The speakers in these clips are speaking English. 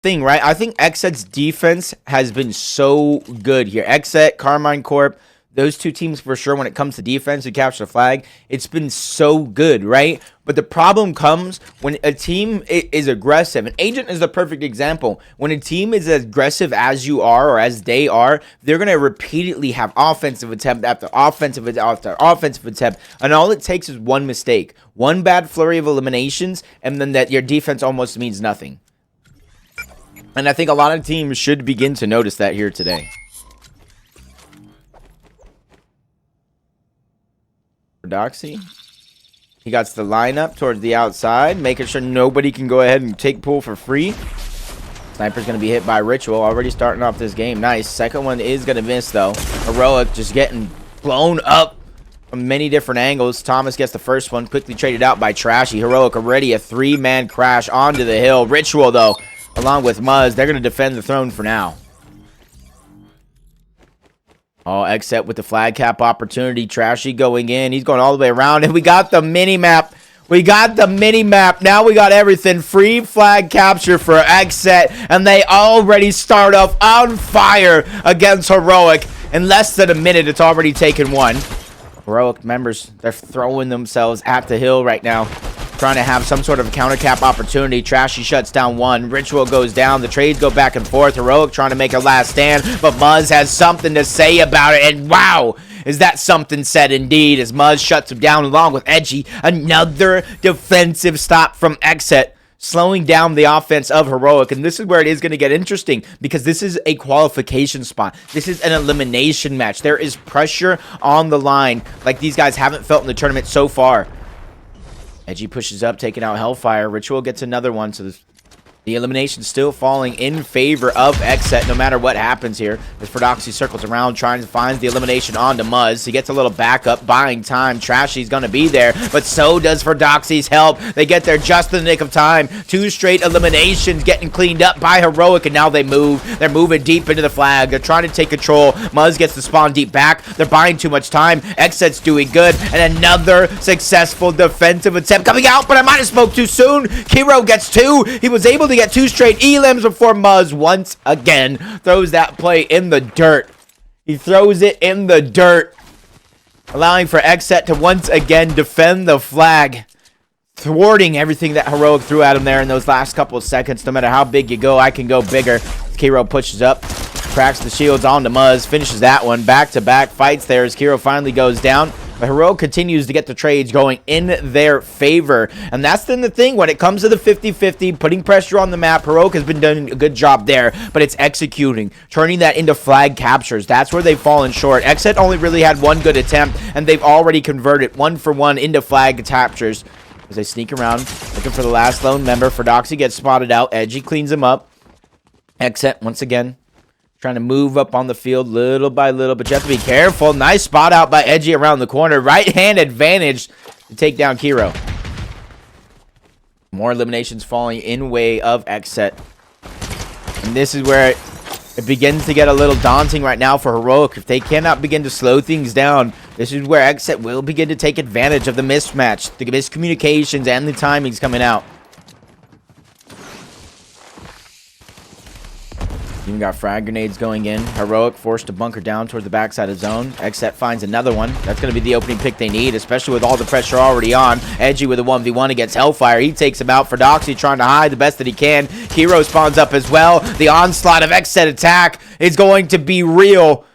thing, right? I think XSET's defense has been so good here. XSET, Carmine Corp, those two teams for sure when it comes to defense and capture the flag, it's been so good, right? But the problem comes when a team is aggressive. And Agent is the perfect example. When a team is as aggressive as you are or as they are, they're going to repeatedly have offensive attempt after offensive attempt after offensive attempt. And all it takes is one mistake, one bad flurry of eliminations, and then that your defense almost means nothing. And I think a lot of teams should begin to notice that here today. Doxy. He got the lineup towards the outside, making sure nobody can go ahead and take pool for free. Sniper's going to be hit by Ritual, already starting off this game. Nice. Second one is going to miss, though. Heroic just getting blown up from many different angles. Thomas gets the first one, quickly traded out by Trashy. Heroic already a three-man crash onto the hill. Ritual, though, along with Muzz, they're going to defend the throne for now. Oh, XSET with the flag cap opportunity. Trashy going in. He's going all the way around. And we got the mini-map. We got the mini-map. Now we got everything. Free flag capture for XSET. And they already start off on fire against Heroic. In less than a minute, it's already taken one. Heroic members, they're throwing themselves at the hill right now, trying to have some sort of counter cap opportunity. Trashy shuts down one. Ritual goes down. The trades go back and forth. Heroic trying to make a last stand, but Muzz has something to say about it. And wow, is that something said indeed, as Muzz shuts him down along with Edgy. Another defensive stop from XSET, slowing down the offense of Heroic. And this is where it is going to get interesting, because this is a qualification spot. This is an elimination match. There is pressure on the line like these guys haven't felt in the tournament so far. Edgy pushes up, taking out Hellfire. Ritual gets another one, so the elimination still falling in favor of XSET no matter what happens here. As Fordoxy circles around, trying to find the elimination onto Muzz. He gets a little backup, buying time. Trashy's going to be there, but so does Fordoxy's help. They get there just in the nick of time. Two straight eliminations getting cleaned up by Heroic, and now they move. They're moving deep into the flag. They're trying to take control. Muzz gets the spawn deep back. They're buying too much time. XSET's doing good, and another successful defensive attempt coming out, but I might have spoke too soon. Kiro gets two. He was able to get two straight elims before Muzz once again throws that play in the dirt. He throws it in the dirt, allowing for XSET to once again defend the flag, thwarting everything that Heroic threw at him there in those last couple of seconds. No matter how big you go, I can go bigger. Kiro pushes up, cracks the shields onto Muzz, finishes that one. Back-to-back fights there as Kiro finally goes down. But Heroic continues to get the trades going in their favor. And that's then the thing when it comes to the 50-50, putting pressure on the map. Heroic has been doing a good job there, but it's executing, turning that into flag captures. That's where they've fallen short. XSET only really had one good attempt, and they've already converted 1-for-1 into flag captures. As they sneak around, looking for the last lone member. Fordoxy gets spotted out. Edgy cleans him up. XSET once again trying to move up on the field little by little, but you have to be careful. Nice spot out by Edgy around the corner. Right hand advantage to take down Kiro. More eliminations falling in way of XSET. And this is where it begins to get a little daunting right now for Heroic. If they cannot begin to slow things down, this is where XSET will begin to take advantage of the mismatch, the miscommunications, and the timings coming out. Even got frag grenades going in. Heroic forced to bunker down toward the backside of zone. XSET finds another one. That's going to be the opening pick they need, especially with all the pressure already on. Edgy with a 1v1 against Hellfire. He takes him out. Fordoxy trying to hide the best that he can. Kiro spawns up as well. The onslaught of XSET attack is going to be real.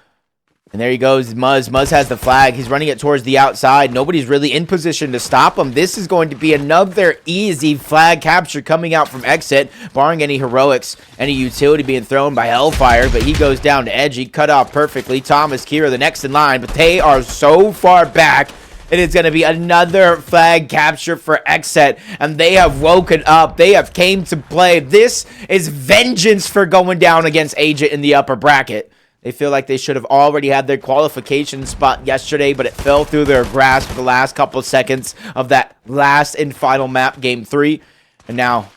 And there he goes, Muzz. Muzz has the flag. He's running it towards the outside. Nobody's really in position to stop him. This is going to be another easy flag capture coming out from XSET, barring any heroics, any utility being thrown by Hellfire. But he goes down to Edgy, cut off perfectly. Thomas, Kira, the next in line, but they are so far back. It is going to be another flag capture for XSET, and they have woken up. They have came to play. This is vengeance for going down against Agent in the upper bracket. They feel like they should have already had their qualification spot yesterday, but it fell through their grasp for the last couple of seconds of that last and final map, Game 3. And now,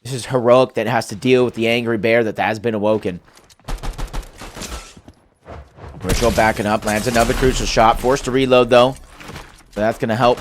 this is Heroic that has to deal with the angry bear that has been awoken. Ritual backing up, lands another crucial shot. Forced to reload, though. So that's going to help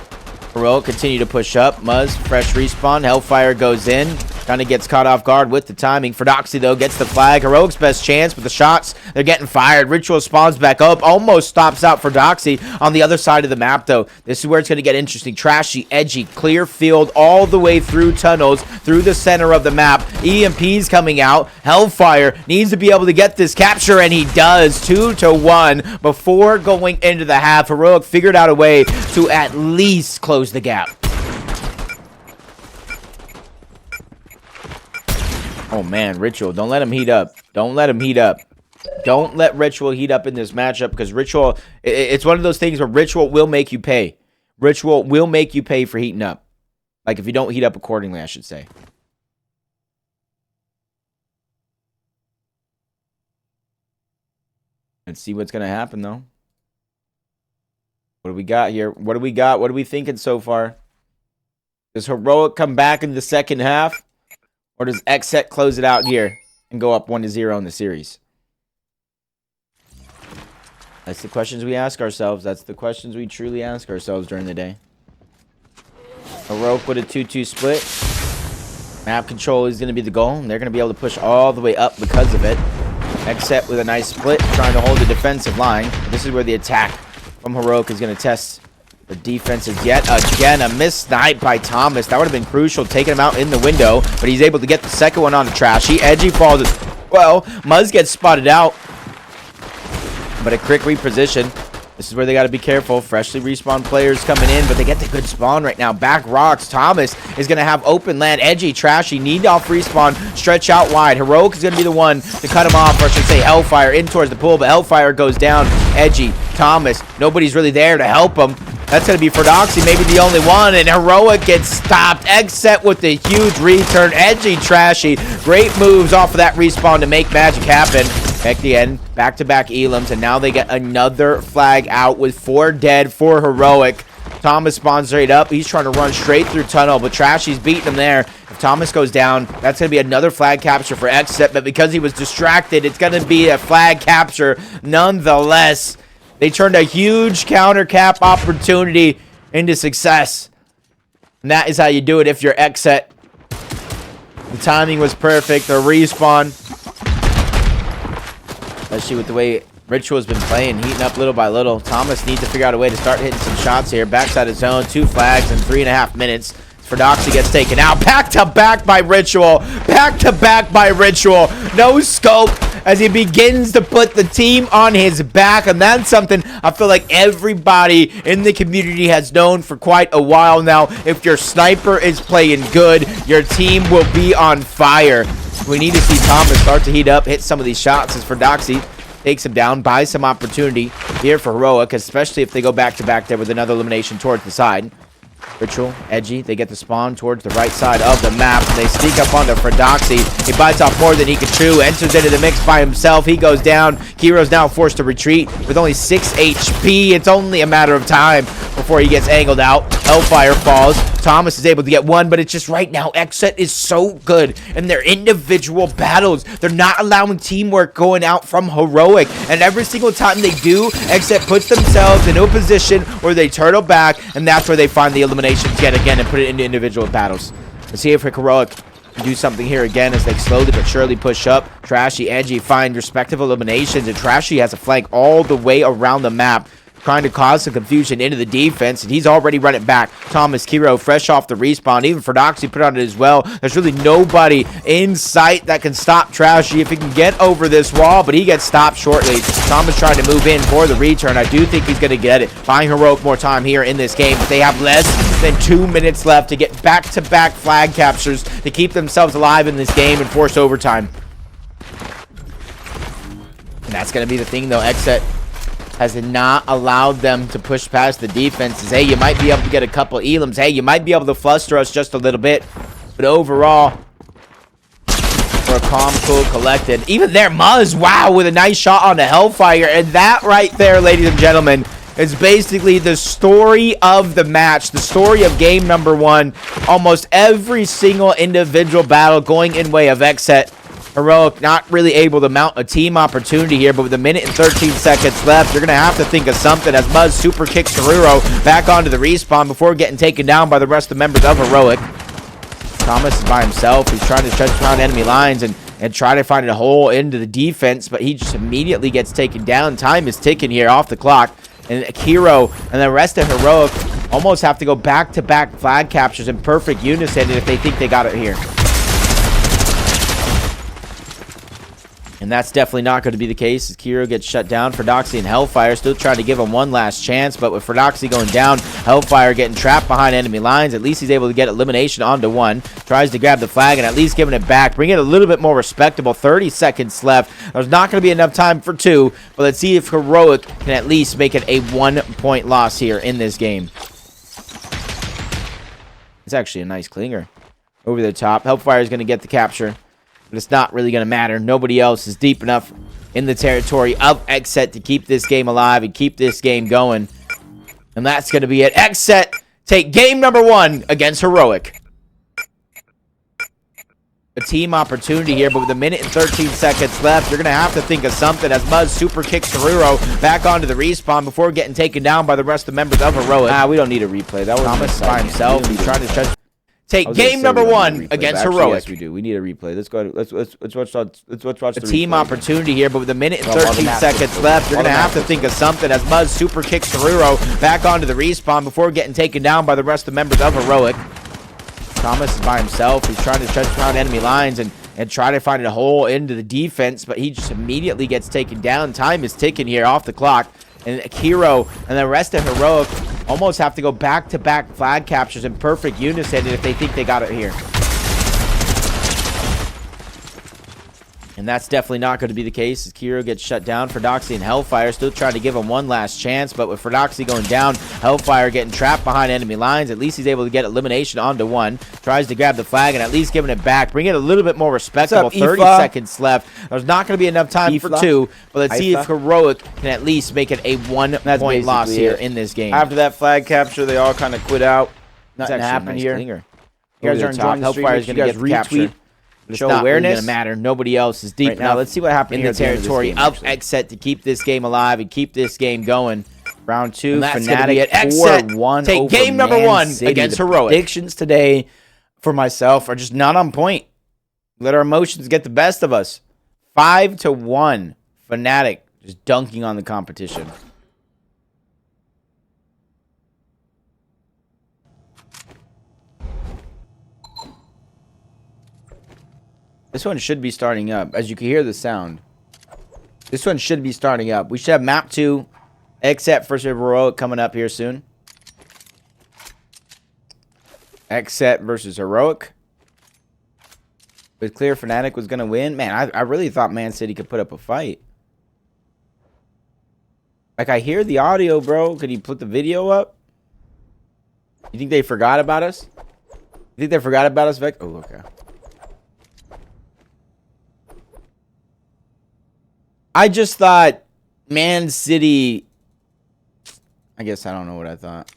Heroic continue to push up. Muzz, fresh respawn. Hellfire goes in. Kind of gets caught off guard with the timing. Fordoxy, though, gets the flag. Heroic's best chance, but the shots, they're getting fired. Ritual spawns back up. Almost stops out Fordoxy on the other side of the map, though. This is where it's going to get interesting. Trashy, edgy, clear field all the way through tunnels, through the center of the map. EMP's coming out. Hellfire needs to be able to get this capture, and he does. 2-1 before going into the half. Heroic figured out a way to at least close the gap. Oh, man, Ritual. Don't let him heat up. Don't let him heat up. Don't let Ritual heat up in this matchup, because Ritual, it's one of those things where Ritual will make you pay. Ritual will make you pay for heating up. Like, if you don't heat up accordingly, I should say. Let's see what's going to happen, though. What do we got here? What do we got? What are we thinking so far? Does Heroic come back in the second half? Or does XSET close it out here and go up 1-0 in the series? That's the questions we ask ourselves. That's the questions we truly ask ourselves during the day. Heroic with a 2-2 split. Map control is going to be the goal, and they're going to be able to push all the way up because of it. XSET with a nice split, trying to hold the defensive line. This is where the attack from Heroic is going to test the defense. Is yet again a missed snipe by Thomas. That would have been crucial, taking him out in the window, but he's able to get the second one on the Trashy. Edgy falls as well. Muzz gets spotted out, but a quick reposition. This is where they got to be careful. Freshly respawned players coming in, but they get the good spawn right now. Back rocks. Thomas is going to have open land. Edgy, Trashy, need off respawn. Stretch out wide. Heroic is going to be the one to cut him off, or I should say Hellfire in towards the pool, but Hellfire goes down. Edgy, Thomas, nobody's really there to help him. That's going to be Fordoxy, maybe the only one, and Heroic gets stopped. XSET with the huge return. Edgy, Trashy, great moves off of that respawn to make magic happen. At the end, back-to-back elims, and now they get another flag out with 4 dead for Heroic. Thomas spawns straight up. He's trying to run straight through tunnel, but Trashy's beating him there. If Thomas goes down, that's going to be another flag capture for XSET, but because he was distracted, it's going to be a flag capture nonetheless. They turned a huge counter cap opportunity into success. And that is how you do it if you're XSET. The timing was perfect. The respawn, especially with the way Ritual's been playing, heating up little by little. Thomas needs to figure out a way to start hitting some shots here. Backside of zone, 2 flags in 3.5 minutes. Fordoxy gets taken out. Back-to-back by Ritual. Back-to-back by Ritual. No scope as he begins to put the team on his back. And that's something I feel like everybody in the community has known for quite a while now. If your sniper is playing good, your team will be on fire. We need to see Thomas start to heat up, hit some of these shots as Fordoxy takes him down, buys some opportunity here for Heroic, especially if they go back-to-back there with another elimination towards the side. Ritual, Edgy, they get the spawn towards the right side of the map. They sneak up onto Fordoxy. He bites off more than he can chew, enters into the mix by himself. He goes down. Kiro's now forced to retreat with only 6 HP. It's only a matter of time before he gets angled out. Hellfire falls. Thomas is able to get one, but it's just right now, XSET is so good in their individual battles. They're not allowing teamwork going out from Heroic, and every single time they do, XSET puts themselves into a position where they turtle back, and that's where they find the eliminations yet again and put it into individual battles. Let's see if Heroic can do something here again as they slowly but surely push up. Trashy, Edgy find respective eliminations, and Trashy has a flank all the way around the map, trying to cause some confusion into the defense, and he's already run it back. Thomas, Kiro, fresh off the respawn. Even Fordoxy put on it as well. There's really nobody in sight that can stop Trashy if he can get over this wall, but he gets stopped shortly. Thomas trying to move in for the return. I do think he's going to get it. Buying Heroic more time here in this game, but they have less than 2 minutes left to get back-to-back flag captures to keep themselves alive in this game and force overtime. And that's going to be the thing, though. XSET has not allowed them to push past the defenses. Hey, you might be able to get a couple elims. Hey, you might be able to fluster us just a little bit. But overall, we're calm, cool, collected. Even there, Muzz, wow, with a nice shot on the Hellfire. And that right there, ladies and gentlemen, is basically the story of the match. The story of game number 1. Almost every single individual battle going in way of XSET. Heroic not really able to mount a team opportunity here, but with 1 minute and 13 seconds left, you're going to have to think of something as Muzz super kicks Taruro back onto the respawn before getting taken down by the rest of the members of Heroic. Thomas is by himself. He's trying to stretch around enemy lines and try to find a hole into the defense, but he just immediately gets taken down. Time is ticking here off the clock. And Hero and the rest of Heroic almost have to go back-to-back flag captures in perfect unison if they think they got it here. And that's definitely not going to be the case as Kiro gets shut down. Fordoxy and Hellfire still trying to give him one last chance, but with Fordoxy going down, Hellfire getting trapped behind enemy lines. At least he's able to get elimination onto one. Tries to grab the flag and at least giving it back. Bring it a little bit more respectable. 30 seconds left. There's not going to be enough time for two, but let's see if Heroic can at least make it a 1-point loss here in this game. It's actually a nice clinger. Over the top. Hellfire is going to get the capture. But it's not really going to matter. Nobody else is deep enough in the territory of XSET to keep this game alive and keep this game going. And that's going to be it. XSET take game number 1 against Heroic. A team opportunity here, but with a minute and 13 seconds left, you're going to have to think of something as Muzz super kicks Haruro back onto the respawn before getting taken down by the rest of the members of Heroic. We don't need a replay. That was Thomas by himself. He's trying to stretch. Take game number 1 against Heroic. Yes, we do. We need a replay. Let's go. Let's watch the team opportunity here, but with a minute and 13 seconds left, you're gonna have to think of something as Muzz super kicks Haruro back onto the respawn before getting taken down by the rest of the members of Heroic. Thomas is by himself. He's trying to stretch around enemy lines and try to find a hole into the defense, but he just immediately gets taken down. Time is ticking here off the clock. And Hero and the rest of Heroic almost have to go back-to-back flag captures in perfect unison if they think they got it here. And that's definitely not going to be the case as Kiro gets shut down. Fordoxy and Hellfire still trying to give him one last chance, but with Fordoxy going down, Hellfire getting trapped behind enemy lines. At least he's able to get elimination onto one. Tries to grab the flag and at least giving it back. Bring it a little bit more respectable. 30 seconds left. There's not going to be enough time for two, but let's see if Heroic can at least make it a 1-point loss here in this game. After that flag capture, they all kind of quit out. Nothing happened here. You guys are enjoying the stream. Hellfire's going to get the capture. It's not awareness. Really gonna matter. Nobody else is deep now. Let's see what happens in the territory of XSET to keep this game alive and keep this game going. Round 2, Fnatic 4-1. Take game number 1 against Heroic. Predictions today for myself are just not on point. Let our emotions get the best of us. 5-1. Fnatic just dunking on the competition. This one should be starting up. As you can hear the sound. This one should be starting up. We should have map 2, XSET versus Heroic coming up here soon. XSET versus Heroic. It was clear Fnatic was going to win. Man, I really thought Man City could put up a fight. Like, I hear the audio, bro. Could you put the video up? You think they forgot about us? You think they forgot about us, Vic? Oh, okay. I just thought Man City... I guess I don't know what I thought.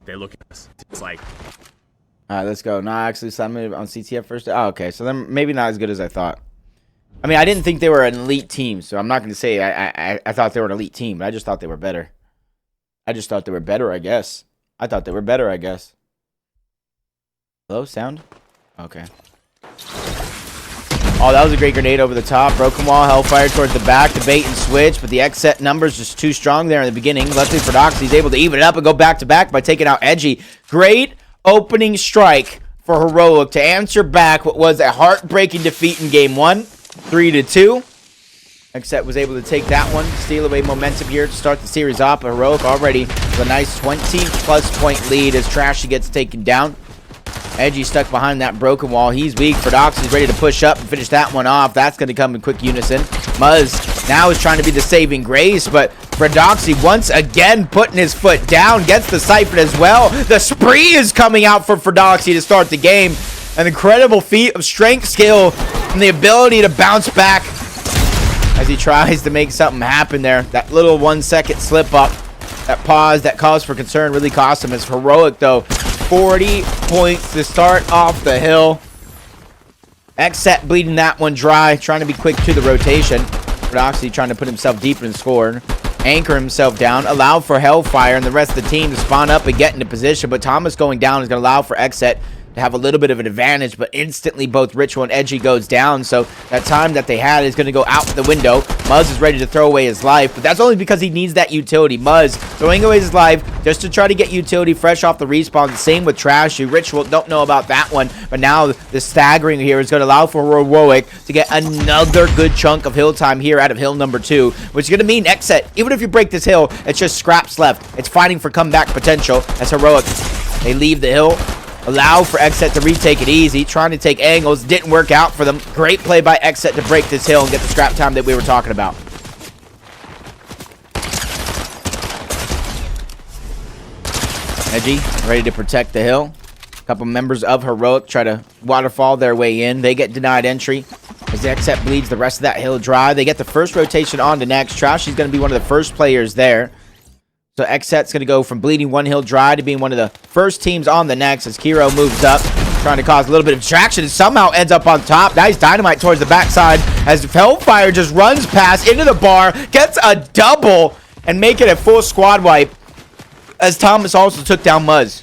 They look at us. It's like... Alright, let's go. Nah, actually, submitted on CTF first. Oh, okay. So then maybe not as good as I thought. I mean, I didn't think they were an elite team, so I'm not going to say I thought they were an elite team, but I just thought they were better. I thought they were better, I guess. Hello, sound? Okay. Oh, that was a great grenade over the top. Broken wall, Hellfire towards the back. The bait and switch, but the XSET numbers just too strong there in the beginning. Luckily for Doxy's able to even it up and go back-to-back by taking out Edgy. Great opening strike for Heroic to answer back what was a heartbreaking defeat in Game 1. 3-2. XSET was able to take that one, steal away momentum here to start the series off. But Heroic already with a nice 20-plus point lead as Trashy gets taken down. Edgy stuck behind that broken wall. He's weak. Fordox is ready to push up and finish that one off. That's going to come in quick unison. Muzz now is trying to be the saving grace, but Fordoxy once again putting his foot down. Gets the siphon as well. The spree is coming out for Fordoxy to start the game. An incredible feat of strength, skill, and the ability to bounce back as he tries to make something happen there. That little 1-second slip up, that pause, that cause for concern really cost him. As Heroic, though, 40 points to start off the hill. XSET bleeding that one dry, trying to be quick to the rotation. Fordoxy trying to put himself deep in the score. anchor himself down, allow for Hellfire and the rest of the team to spawn up and get into position, but Thomas going down is going to allow for XSET to have a little bit of an advantage, but instantly both Ritual and Edgy goes down, so that time that they had is going to go out the window. Muzz is ready to throw away his life, but that's only because he needs that utility. Muzz throwing away his life just to try to get utility fresh off the respawn. Same with Trashy. Ritual, don't know about that one, but now the staggering here is going to allow for Heroic to get another good chunk of hill time here out of hill number 2, which is going to mean XSET, even if you break this hill, it's just scraps left. It's fighting for comeback potential as Heroic, they leave the hill. Allow for XSET to retake it easy, trying to take angles. Didn't work out for them. Great play by XSET to break this hill and get the scrap time that we were talking about. Edgy ready to protect the hill. A couple members of Heroic try to waterfall their way in. They get denied entry as the XSET bleeds the rest of that hill dry. They get the first rotation on to next. Trashy's going to be one of the first players there. So XSET's going to go from bleeding one hill dry to being one of the first teams on the next as Kiro moves up, trying to cause a little bit of distraction and somehow ends up on top. Nice dynamite towards the backside as Hellfire just runs past into the bar, gets a double, and make it a full squad wipe as Thomas also took down Muzz.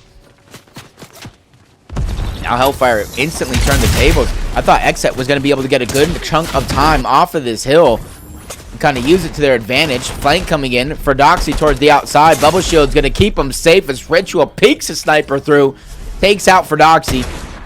Now Hellfire instantly turned the tables. I thought XSET was going to be able to get a good chunk of time off of this hill. Kind of use it to their advantage. Flank coming in for Doxy towards the outside. Bubble Shield's going to keep him safe as Ritual peeks a sniper through. Takes out for Doxy.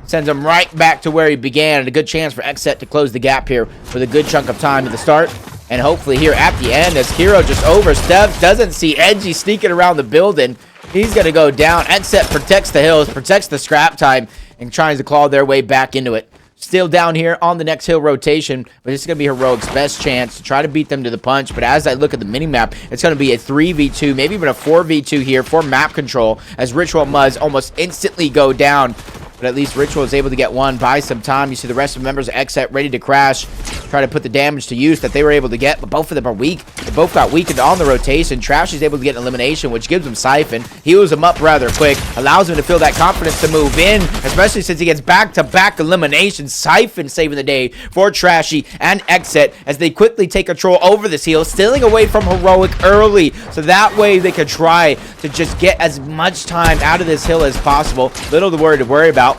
Sends him right back to where he began. And a good chance for XSET to close the gap here with a good chunk of time at the start. And hopefully here at the end as Hero just oversteps. Doesn't see Edgy sneaking around the building. He's going to go down. XSET protects the hills, protects the scrap time, and tries to claw their way back into it. Still down here on the next hill rotation, but this is going to be Heroic's best chance to try to beat them to the punch. But as I look at the minimap, it's going to be a 3v2, maybe even a 4v2 here for map control as Ritual and Muzz almost instantly go down. But at least Ritual is able to get one, buy some time. You see the rest of the members of XSET ready to crash, try to put the damage to use that they were able to get, but both of them are weak. They both got weakened on the rotation. Trash is able to get an elimination, which gives him Siphon. Heals him up rather quick, allows him to feel that confidence to move in, especially since he gets back-to-back eliminations. Siphon saving the day for Trashy and XSET as they quickly take control over this hill, stealing away from Heroic early, so that way they could try to just get as much time out of this hill as possible. Little to worry about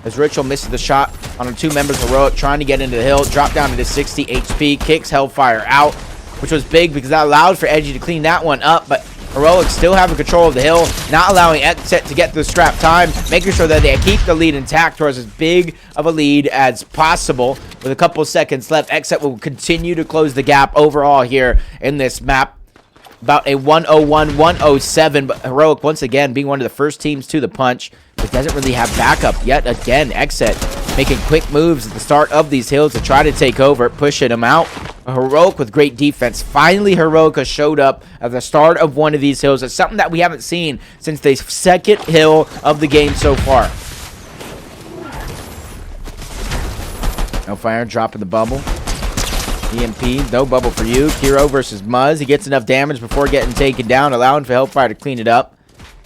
as Ritual misses the shot on the two members of Heroic trying to get into the hill. Drop down to 60 HP, kicks Hellfire out, which was big because that allowed for Edgy to clean that one up, but Heroic still having control of the hill, not allowing XSET to get to the scrap time, making sure that they keep the lead intact towards as big of a lead as possible. With a couple seconds left, XSET will continue to close the gap overall here in this map. About a 101-107, but Heroic once again being one of the first teams to the punch, but doesn't really have backup yet again. XSET making quick moves at the start of these hills to try to take over, pushing them out. Heroic with great defense. Finally, Heroic has showed up at the start of one of these hills. It's something that we haven't seen since the second hill of the game so far. No fire, dropping the bubble. EMP, no bubble for you. Kiro versus Muzz. He gets enough damage before getting taken down, allowing for Hellfire to clean it up.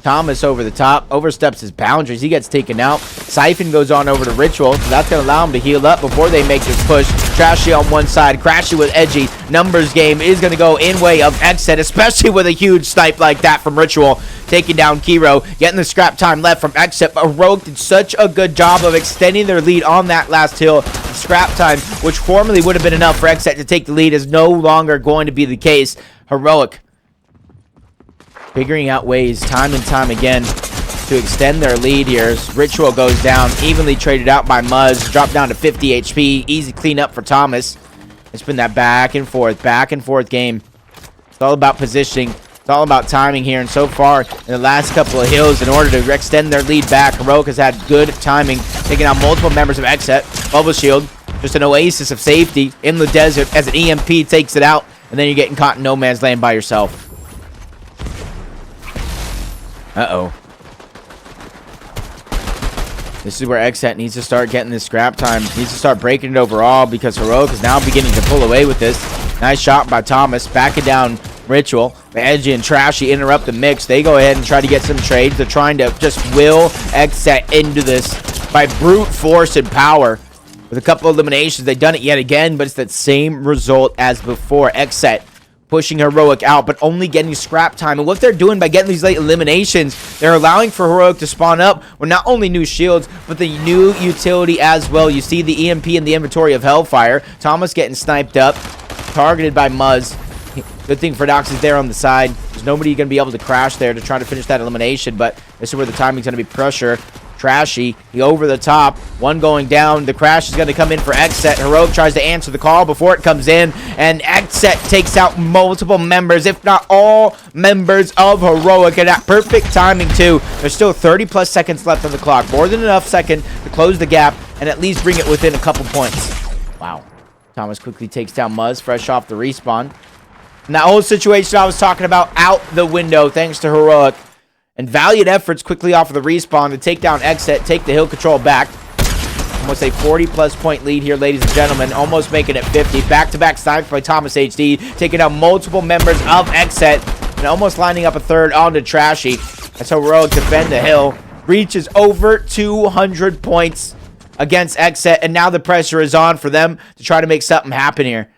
Thomas over the top, oversteps his boundaries. He gets taken out. Siphon goes on over to Ritual, so that's going to allow him to heal up before they make this push. Trashy on one side, Crashy with Edgy. Numbers game is going to go in way of XSET, especially with a huge snipe like that from Ritual. Taking down Kiro, getting the scrap time left from XSET, but Heroic did such a good job of extending their lead on that last hill. Scrap time, which formerly would have been enough for XSET to take the lead, is no longer going to be the case. Heroic figuring out ways time and time again to extend their lead here as Ritual goes down, evenly traded out by Muzz, dropped down to 50 HP, easy cleanup for Thomas. It's been that back and forth game. It's all about positioning. It's all about timing here, and so far in the last couple of hills, in order to extend their lead back, Heroic has had good timing, taking out multiple members of XSET. Bubble Shield, just an oasis of safety in the desert as an EMP takes it out, and then you're getting caught in no man's land by yourself. Uh-oh. This is where XSET needs to start getting this scrap time. Needs to start breaking it overall because Heroic is now beginning to pull away with this. Nice shot by Thomas, backing down Ritual. Edgy and Trashy interrupt the mix. They go ahead and try to get some trades. They're trying to just will XSET into this by brute force and power. With a couple eliminations, they've done it yet again, but it's that same result as before. XSET pushing Heroic out, but only getting scrap time. And what they're doing by getting these late eliminations, they're allowing for Heroic to spawn up with not only new shields, but the new utility as well. You see the EMP in the inventory of Hellfire. Thomas getting sniped up, targeted by Muzz. Good thing for Dox is there on the side. There's nobody going to be able to crash there to try to finish that elimination, but this is where the timing's going to be pressure. Trashy, he over the top, one going down. The crash is going to come in for XSET. Heroic tries to answer the call before it comes in, and XSET takes out multiple members, if not all members of Heroic, and at perfect timing too. There's still 30+ seconds left on the clock, more than enough second to close the gap and at least bring it within a couple points. Wow. Thomas quickly takes down Muzz, fresh off the respawn. And that whole situation I was talking about out the window thanks to Heroic. And valiant efforts quickly off of the respawn to take down XSET, take the hill control back. Almost a 40+ point lead here, ladies and gentlemen. Almost making it 50. Back-to-back snipes by Thomas HD, taking out multiple members of XSET, and almost lining up a third onto Trashy. That's how Heroic defend the hill. Reaches over 200 points against XSET, and now the pressure is on for them to try to make something happen here.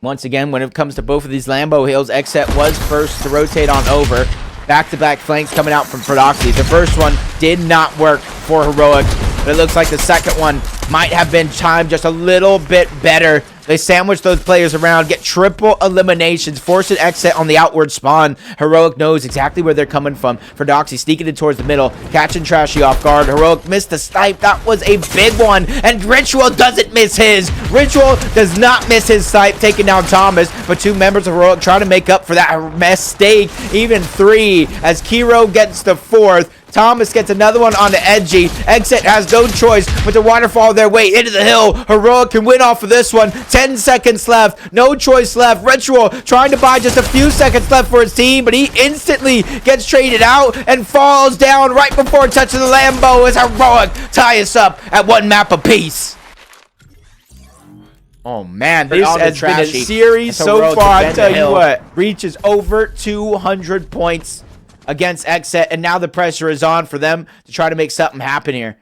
Once again, when it comes to both of these Lambo hills, XSET was first to rotate on over. Back-to-back flanks coming out from Prodoxy. The first one did not work for Heroic, but it looks like the second one might have been timed just a little bit better. They sandwich those players around, get triple eliminations, forcing XSET on the outward spawn. Heroic knows exactly where they're coming from. Prodoxy sneaking it towards the middle, catching Trashy off guard. Heroic missed the snipe. That was a big one, and Ritual doesn't miss his. Ritual does not miss his snipe, taking down Thomas, but two members of Heroic trying to make up for that mistake. Even three, as Kiro gets the fourth. Thomas gets another one on the edgy. XSET has no choice but to waterfall their way into the hill. Heroic can win off of this one. 10 seconds left. No choice left. Ritual trying to buy just a few seconds left for his team, but he instantly gets traded out and falls down right before touching the Lambo as Heroic tie us up at one map apiece. Oh man, this has been a series so far, I tell you what. Reaches over 200 points against XSET, and now the pressure is on for them to try to make something happen here.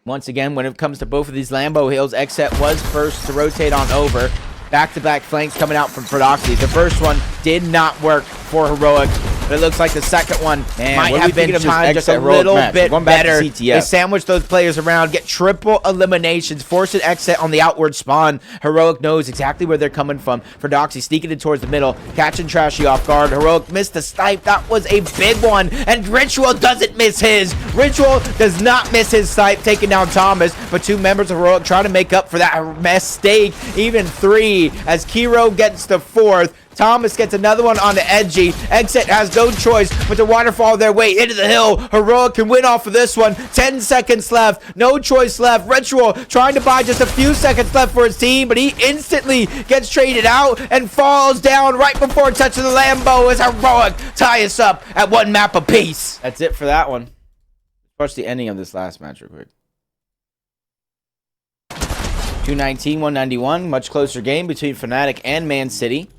Once again, when it comes to both of these Lambo hills, XSET was first to rotate on over. Back-to-back flanks coming out from Prodoxy. The first one did not work for Heroic, but it looks like the second one might have been timed just a little bit better. They sandwich those players around, get triple eliminations, forcing XSET on the outward spawn. Heroic knows exactly where they're coming from. Prodoxy sneaking it towards the middle, catching Trashy off guard. Heroic missed the snipe. That was a big one, and Ritual doesn't miss his. Ritual does not miss his snipe, taking down Thomas, but two members of Heroic trying to make up for that mistake. Even three, as Kiro gets the fourth. Thomas gets another one on the edgy. XSET has no choice but to waterfall their way into the hill. Heroic can win off of this one. 10 seconds left. No choice left. Ritual trying to buy just a few seconds left for his team, but he instantly gets traded out and falls down right before touching the Lambo as Heroic tie us up at one map apiece. That's it for that one. Watch the ending of this last match real quick. 219-191. Much closer game between Fnatic and Man City.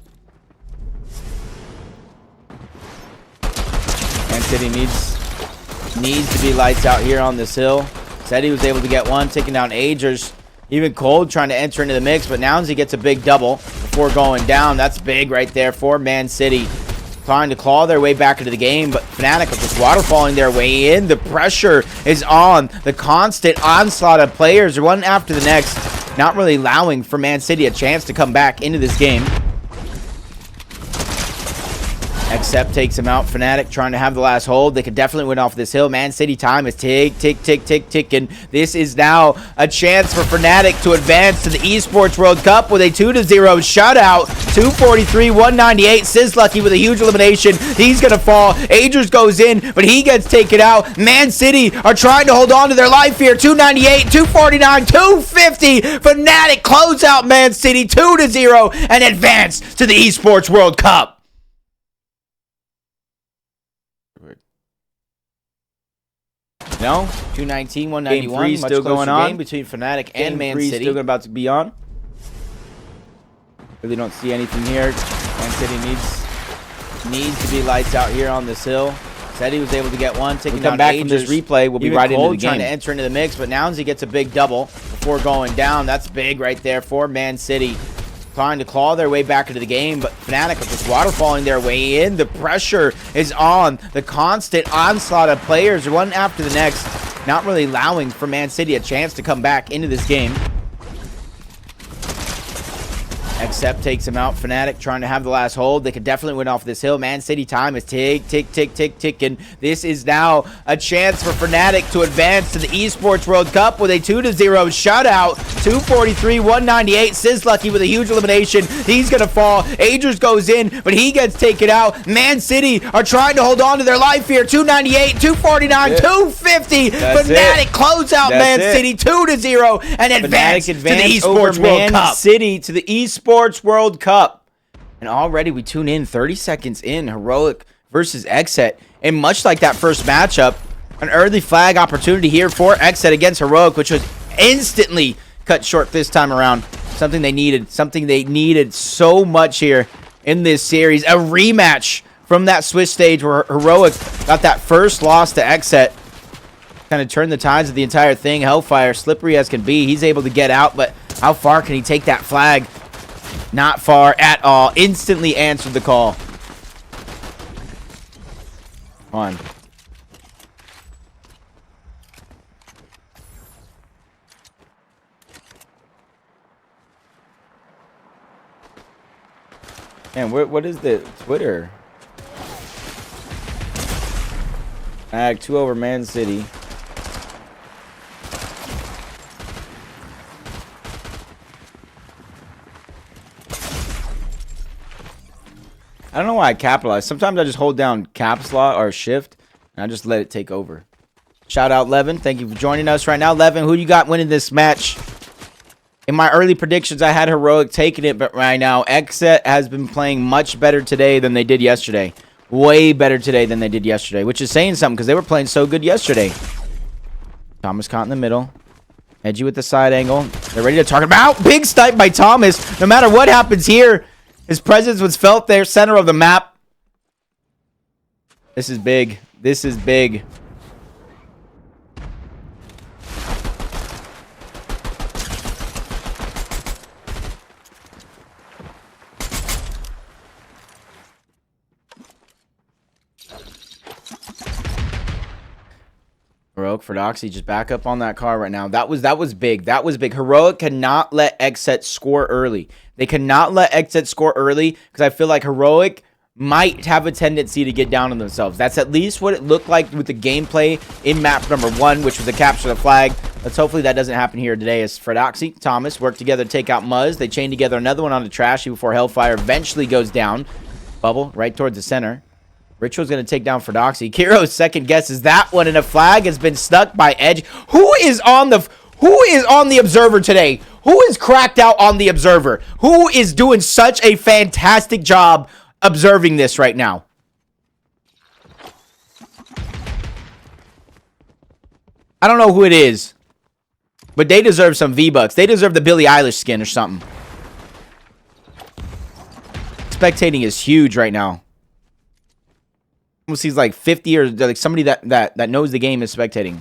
Man City needs to be lights out here on this hill. Said he was able to get one, taking down Agers. Even Cold trying to enter into the mix, but Nounsy gets a big double before going down. That's big right there for Man City. Trying to claw their way back into the game, but Fnatic are just waterfalling their way in. The pressure is on. The constant onslaught of players, one after the next, not really allowing for Man City a chance to come back into this game. XSET takes him out. Fnatic trying to have the last hold. They could definitely win off this hill. Man City time is ticking. This is now a chance for Fnatic to advance to the Esports World Cup with a 2-0 shutout. 243-198. Sizlucky with a huge elimination. He's going to fall. Agers goes in, but he gets taken out. Man City are trying to hold on to their life here. 298, 249, 250. Fnatic close out Man City 2-0 and advance to the Esports World Cup. No, 219-191. Game 3 still going on. Game between Fnatic and Man City. Still about to be on. Really don't see anything here. Man City needs to be lights out here on this hill. Said he was able to get one. Taking down back from this replay. We'll be right into the game. Trying to enter into the mix, but Nounsy gets a big double before going down. That's big right there for Man City. trying to claw their way back into the game, but Fnatic are just waterfalling their way in. The pressure is on. The constant onslaught of players, one after the next, not really allowing for Man City a chance to come back into this game. XSET takes him out. Fnatic trying to have the last hold. They could definitely win off this hill. Man City time is tick, tick, tick, tick, ticking. This is now a chance for Fnatic to advance to the Esports World Cup with a 2-0 shutout. 243-198. Sizlucky with a huge elimination. He's going to fall. Agers goes in, but he gets taken out. Man City are trying to hold on to their life here. 298, 249, 250. Fnatic close out Man City 2-0 and advance to the Esports World Cup. City to the Esports World Cup. And already we tune in 30 seconds in. Heroic versus XSET. And much like that first matchup, an early flag opportunity here for XSET against Heroic, which was instantly cut short this time around. Something they needed so much here in this series. A rematch from that Swiss stage where Heroic got that first loss to XSET. Kind of turned the tides of the entire thing. Hellfire, slippery as can be. He's able to get out, but how far can he take that flag? Not far at all. Instantly answered the call. Come on. Man, what is the Twitter? Ag 2 over Man City. I don't know why I capitalize. Sometimes I just hold down caps lock or shift and I just let it take over. Shout out Levin. Thank you for joining us right now. Levin, who you got winning this match? In my early predictions, I had Heroic taking it, but right now, XSET has been playing much better today than they did yesterday. Way better today than they did yesterday, which is saying something because they were playing so good yesterday. Thomas caught in the middle. Edgy with the side angle. They're ready to target him out. Big snipe by Thomas. No matter what happens here, his presence was felt there, center of the map. This is big. This is big. Heroic for Doxy, just back up on that car right now. That was big. That was big. Heroic cannot let XSET score early. They cannot let XSET score early because I feel like Heroic might have a tendency to get down on themselves. That's at least what it looked like with the gameplay in map number 1, which was the capture the flag. Let's hopefully that doesn't happen here today as Fredoxy, Thomas work together to take out Muzz. They chain together another one onto Trashy before Hellfire eventually goes down. Bubble right towards the center. Ritual's going to take down Fredoxy. Kiro's second guess is that one, and a flag has been stuck by Edge. Who is on the Observer today? Who is cracked out on the Observer? Who is doing such a fantastic job observing this right now? I don't know who it is, but they deserve some V-Bucks. They deserve the Billie Eilish skin or something. Spectating is huge right now. Almost seems like 50 or like somebody that knows the game is spectating.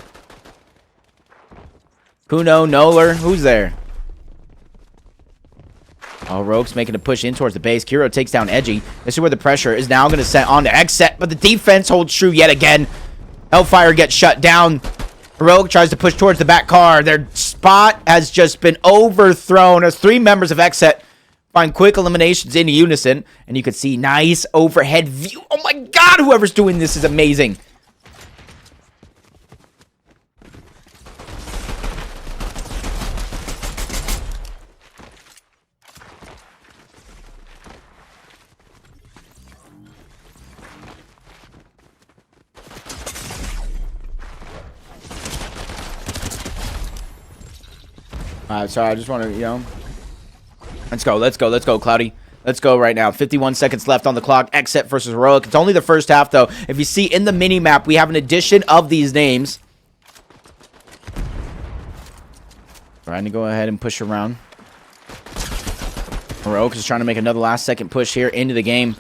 Kuno, Noler, who's there? Oh, Rogue's making a push in towards the base. Kiro takes down Edgy. This is where the pressure is now going to set on to XSET, but the defense holds true yet again. Hellfire gets shut down. Rogue tries to push towards the back car. Their spot has just been overthrown as 3 members of XSET find quick eliminations in unison, and you can see nice overhead view. Oh my god, whoever's doing this is amazing. Sorry, I just want to, you know... Let's go, Cloudy. Let's go right now. 51 seconds left on the clock. XSET versus Heroic. It's only the first half, though. If you see in the mini-map, we have an addition of these names. Trying to go ahead and push around. Heroic is trying to make another last-second push here into the game.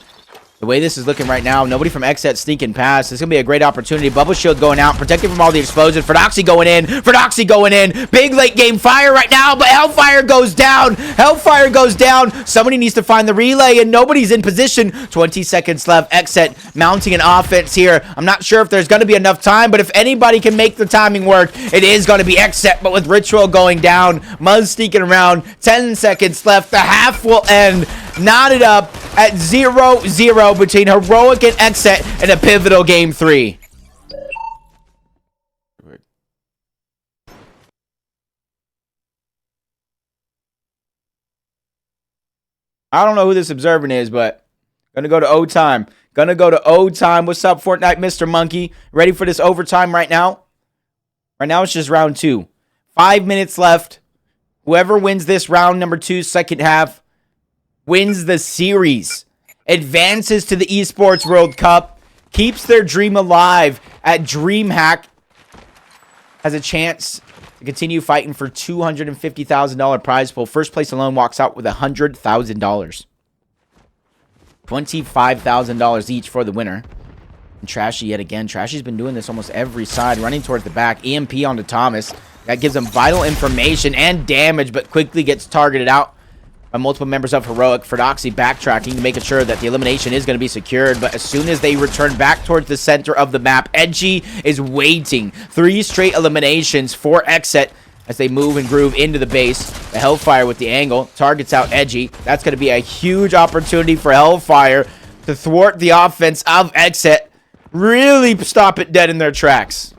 The way this is looking right now, nobody from XSET sneaking past. This is going to be a great opportunity. Bubble Shield going out, protected from all the explosions. Fordoxy going in. Fordoxy going in. Big late game fire right now, but Hellfire goes down. Hellfire goes down. Somebody needs to find the relay, and nobody's in position. 20 seconds left. XSET mounting an offense here. I'm not sure if there's going to be enough time, but if anybody can make the timing work, it is going to be XSET, but with Ritual going down, Muzz sneaking around. 10 seconds left. The half will end. Knotted up at 0-0 between Heroic and XSET in a pivotal game 3. I don't know who this observant is, but gonna go to overtime. Gonna go to overtime. What's up, Fortnite Mr. Monkey? Ready for this overtime right now? Right now it's just round 2. 5 minutes left. Whoever wins this round number 2, second half, wins the series, advances to the Esports World Cup, keeps their dream alive at Dreamhack, has a chance to continue fighting for $250,000 prize pool. First place alone walks out with $100,000. $25,000 each for the winner. And Trashy yet again. Trashy's been doing this almost every side, running towards the back. EMP onto Thomas. That gives him vital information and damage, but quickly gets targeted out by multiple members of Heroic. Fordoxy backtracking, making sure that the elimination is going to be secured. But as soon as they return back towards the center of the map, Edgy is waiting. 3 straight eliminations for XSET as they move and groove into the base. The Hellfire with the angle targets out Edgy. That's going to be a huge opportunity for Hellfire to thwart the offense of XSET. Really stop it dead in their tracks.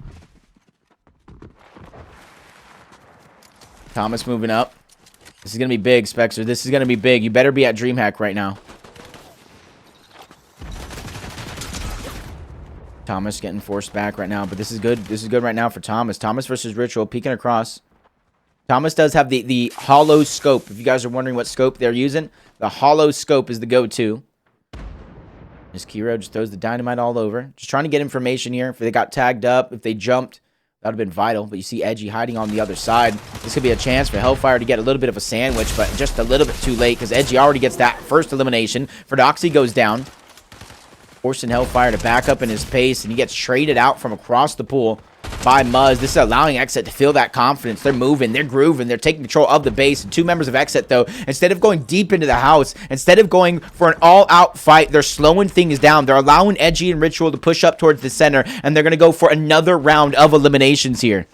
Thomas moving up. This is going to be big, Spexer. This is going to be big. You better be at Dreamhack right now. Thomas getting forced back right now, but this is good. This is good right now for Thomas. Thomas versus Ritual, peeking across. Thomas does have the hollow scope. If you guys are wondering what scope they're using, the hollow scope is the go-to. Miss Kiro just throws the dynamite all over. Just trying to get information here. If they got tagged up, if they jumped, that would have been vital, but you see Edgy hiding on the other side. This could be a chance for Hellfire to get a little bit of a sandwich, but just a little bit too late because Edgy already gets that first elimination. Fordoxy goes down, forcing Hellfire to back up in his pace, and he gets traded out from across the pool by Muzz. This is allowing XSET to feel that confidence. They're moving, they're grooving, they're taking control of the base. And 2 members of XSET, though, instead of going deep into the house, instead of going for an all-out fight, they're slowing things down. They're allowing Edgy and Ritual to push up towards the center, and they're going to go for another round of eliminations here.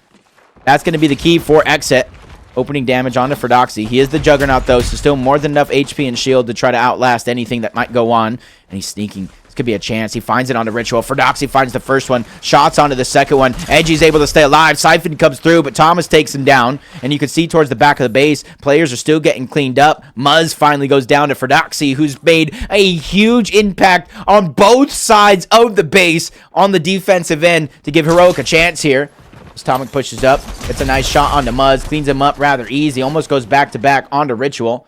That's going to be the key for XSET. Opening damage onto Fordoxy. He is the Juggernaut, though, so still more than enough HP and shield to try to outlast anything that might go on. And he's sneaking. This could be a chance. He finds it onto Ritual. Fordoxy finds the first one. Shots onto the second one. Edgy's able to stay alive. Siphon comes through, but Thomas takes him down. And you can see towards the back of the base, players are still getting cleaned up. Muzz finally goes down to Fordoxy, who's made a huge impact on both sides of the base on the defensive end to give Heroic a chance here. Atomic pushes up. It's a nice shot onto Muzz. Cleans him up rather easy. Almost goes back-to-back onto Ritual.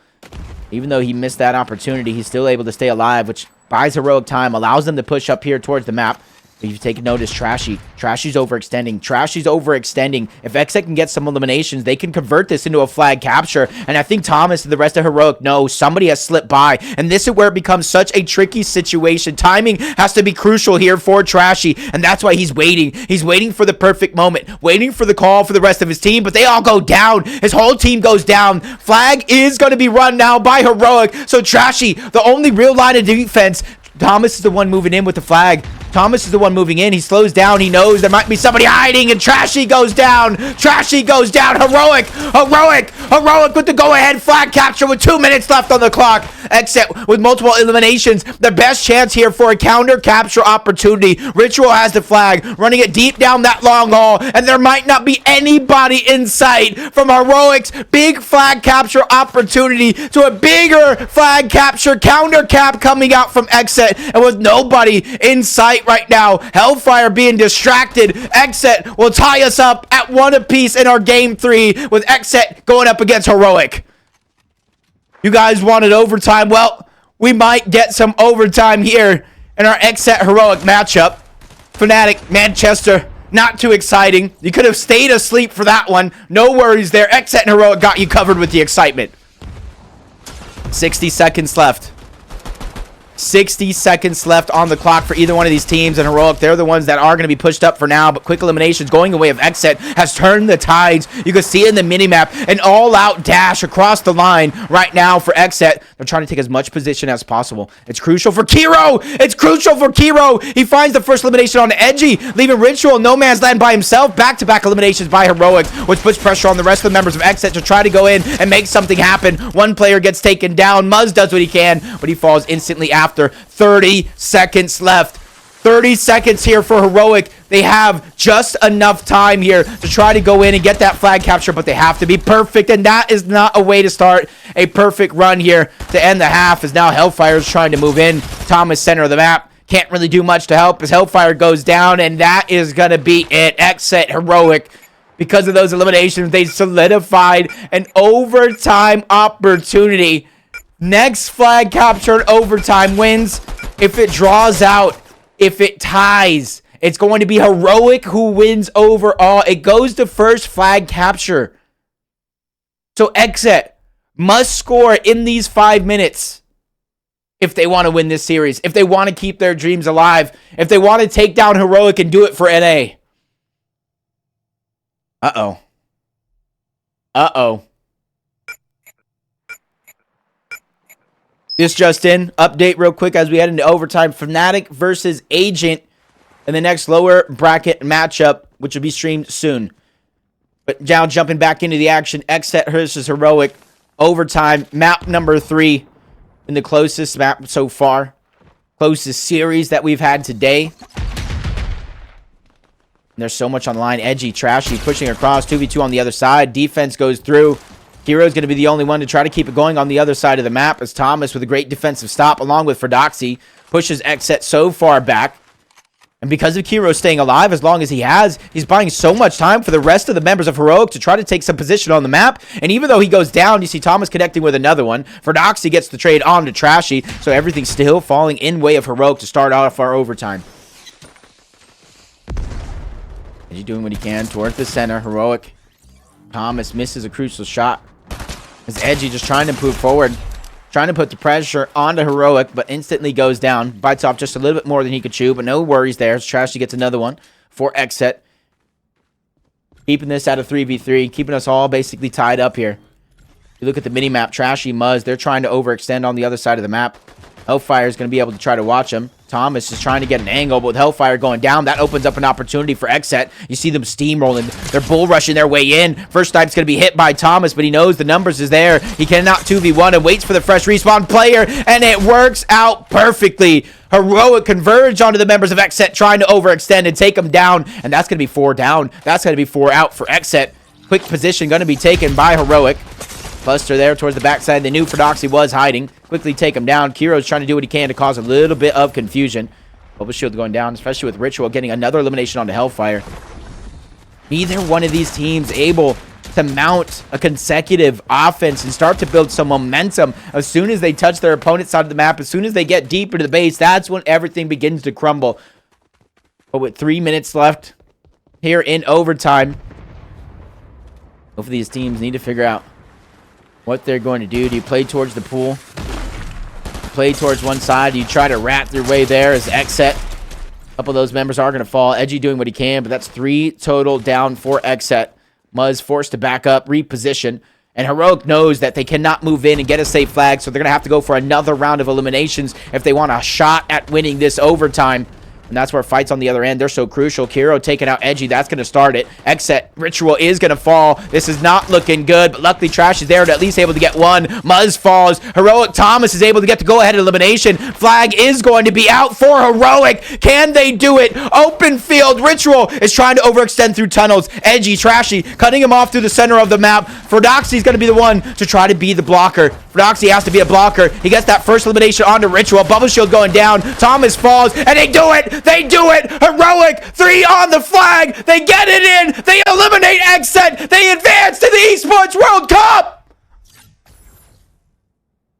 Even though he missed that opportunity, he's still able to stay alive, which buys Heroic time, allows them to push up here towards the map. If you've taken notice, Trashy's overextending. Trashy's overextending. If XSET can get some eliminations, they can convert this into a flag capture. And I think Thomas and the rest of Heroic know somebody has slipped by. And this is where it becomes such a tricky situation. Timing has to be crucial here for Trashy. And that's why he's waiting. He's waiting for the perfect moment. Waiting for the call for the rest of his team. But they all go down. His whole team goes down. Flag is going to be run now by Heroic. So Trashy, the only real line of defense. Thomas is the one moving in with the flag. Thomas is the one moving in. He slows down. He knows there might be somebody hiding, and Trashy goes down. Trashy goes down. Heroic with the go-ahead flag capture with 2 minutes left on the clock. XSET with multiple eliminations. The best chance here for a counter capture opportunity. Ritual has the flag, running it deep down that long hall, and there might not be anybody in sight from Heroic's big flag capture opportunity to a bigger flag capture counter cap coming out from XSET, and with nobody in sight right now, Hellfire being distracted, XSET will tie us up at 1 apiece in our game 3 with XSET going up against Heroic. You guys wanted overtime? Well, we might get some overtime here in our XSET Heroic matchup. Fnatic, Manchester, not too exciting. You could have stayed asleep for that one. No worries there. XSET and Heroic got you covered with the excitement. 60 seconds left. 60 seconds left on the clock for either one of these teams, and Heroic, they're the ones that are going to be pushed up for now, but quick eliminations going away of XSET has turned the tides. You can see in the minimap an all-out dash across the line right now for XSET. They're trying to take as much position as possible. It's crucial for Kiro. It's crucial for Kiro. He finds the first elimination on Edgy, leaving Ritual no man's land by himself. Back-to-back eliminations by Heroic, which puts pressure on the rest of the members of XSET to try to go in and make something happen. One player gets taken down. Muzz does what he can, but he falls instantly after. 30 seconds left. 30 seconds here for Heroic. They have just enough time here to try to go in and get that flag capture, but they have to be perfect, and that is not a way to start a perfect run here to end the half, as now Hellfire is trying to move in. Thomas, center of the map. Can't really do much to help as Hellfire goes down, and that is going to be it. XSET Heroic, because of those eliminations, they solidified an overtime opportunity. Next flag capture in overtime wins. If it draws out, if it ties, it's going to be Heroic who wins overall. It goes to first flag capture. So XSET must score in these 5 minutes if they want to win this series, if they want to keep their dreams alive, if they want to take down Heroic and do it for NA. Uh-oh. Uh-oh. This just in. Update real quick as we head into overtime. Fnatic versus Agent in the next lower bracket matchup, which will be streamed soon. But now jumping back into the action. XSET versus Heroic. Overtime. Map number 3 in the closest map so far. Closest series that we've had today. And there's so much on the line. Edgy, Trashy, pushing across. 2v2 on the other side. Defense goes through. Hero's going to be the only one to try to keep it going on the other side of the map, as Thomas, with a great defensive stop, along with Fordoxy, pushes XSET so far back. And because of Kiro staying alive as long as he has, he's buying so much time for the rest of the members of Heroic to try to take some position on the map. And even though he goes down, you see Thomas connecting with another one. Fordoxy gets the trade on to Trashy, so everything's still falling in way of Heroic to start off our overtime. He's doing what he can towards the center. Heroic. Thomas misses a crucial shot. As Edgy just trying to move forward. Trying to put the pressure onto Heroic, but instantly goes down. Bites off just a little bit more than he could chew, but no worries there. Trashy gets another one for XSET. Keeping this at a 3v3. Keeping us all basically tied up here. You look at the mini-map. Trashy, Muzz, they're trying to overextend on the other side of the map. Hellfire is going to be able to try to watch him. Thomas is trying to get an angle, but with Hellfire going down, that opens up an opportunity for XSET. You see them steamrolling. They're bull rushing their way in. First time's going to be hit by Thomas, but he knows the numbers is there. He cannot 2v1 and waits for the fresh respawn player, and it works out perfectly. Heroic converge onto the members of XSET, trying to overextend and take them down, and that's going to be 4 down. That's going to be 4 out for XSET. Quick position going to be taken by Heroic. Buster there towards the backside. They knew Fordoxy was hiding. Quickly take him down. Kiro's trying to do what he can to cause a little bit of confusion. Bubble Shield going down, especially with Ritual getting another elimination onto Hellfire. Neither one of these teams able to mount a consecutive offense and start to build some momentum. As soon as they touch their opponent's side of the map, as soon as they get deep into the base, that's when everything begins to crumble. But with 3 minutes left here in overtime, both of these teams need to figure out what they're going to do. Do you play towards the pool? Play towards one side? Do you try to rat your way there as XSET? A couple of those members are going to fall. Edgy doing what he can, but that's 3 total down for XSET. Muzz forced to back up, reposition. And Heroic knows that they cannot move in and get a safe flag, so they're going to have to go for another round of eliminations if they want a shot at winning this overtime. And that's where fights on the other end, they're so crucial. Kiro taking out Edgy, that's going to start it. XSET Ritual is going to fall. This is not looking good, but luckily Trash is there to at least able to get one. Muzz falls. Heroic Thomas is able to get the go-ahead elimination. Flag is going to be out for Heroic. Can they do it? Open field. Ritual is trying to overextend through tunnels. Edgy, Trashy, cutting him off through the center of the map. Fordoxy is going to be the one to try to be the blocker. Fordoxy has to be a blocker. He gets that first elimination onto Ritual. Bubble Shield going down. Thomas falls, and they do it! They do it! Heroic, 3 on the flag! They get it in! They eliminate XSET! They advance to the Esports World Cup!